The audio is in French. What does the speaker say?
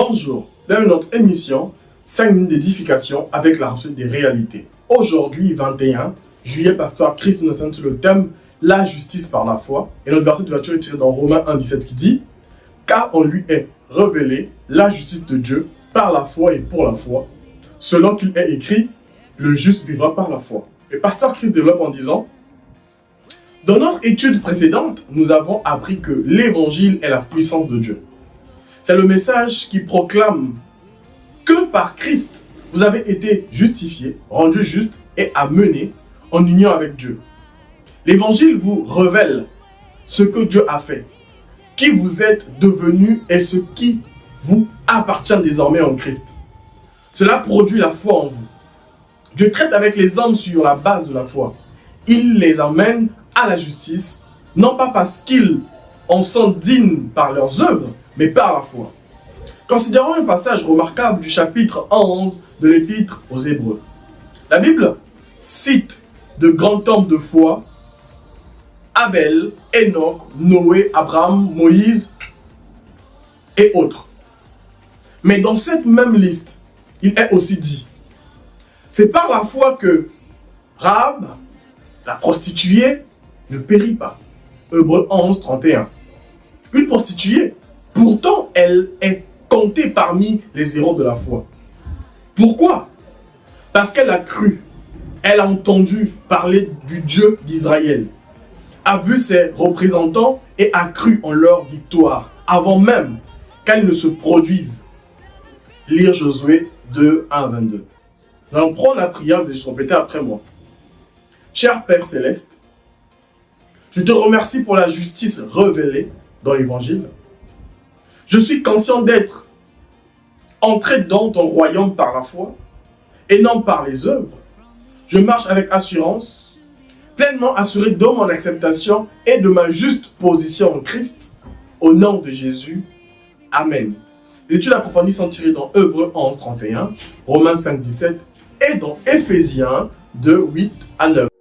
Bonjour, bienvenue dans notre émission 5 minutes d'édification avec la recherche des réalités. Aujourd'hui, 21 juillet, pasteur Chris nous enseigne sur le thème la justice par la foi. Et notre verset de lecture est tiré dans Romains 1,17 qui dit car on lui est révélé la justice de Dieu par la foi et pour la foi, selon qu'il est écrit, le juste vivra par la foi. Et pasteur Chris développe en disant dans notre étude précédente, nous avons appris que l'évangile est la puissance de Dieu. C'est le message qui proclame que par Christ, vous avez été justifiés, rendus justes et amenés en union avec Dieu. L'évangile vous révèle ce que Dieu a fait, qui vous êtes devenus et ce qui vous appartient désormais en Christ. Cela produit la foi en vous. Dieu traite avec les hommes sur la base de la foi. Il les amène à la justice, non pas parce qu'ils en sont dignes par leurs œuvres, mais par la foi. Considérons un passage remarquable du chapitre 11 de l'Épître aux Hébreux. La Bible cite de grands hommes de foi, Abel, Enoch, Noé, Abraham, Moïse et autres. Mais dans cette même liste, il est aussi dit, c'est par la foi que Rahab, la prostituée, ne périt pas. Hébreux 11, 31. Une prostituée, pourtant elle est comptée parmi les héros de la foi. Pourquoi? Parce qu'elle a cru, elle a entendu parler du Dieu d'Israël, a vu ses représentants et a cru en leur victoire, avant même qu'elle ne se produise. Lire Josué 2, 1 à 22. Nous allons prendre la prière, vous allez répéter après moi. Cher Père Céleste, je te remercie pour la justice révélée dans l'Évangile. Je suis conscient d'être entré dans ton royaume par la foi et non par les œuvres. Je marche avec assurance, pleinement assuré de mon acceptation et de ma juste position en Christ. Au nom de Jésus, Amen. Les études approfondies sont tirées dans Hébreux 11, 31, Romains 5, 17 et dans Éphésiens 2, 8 à 9.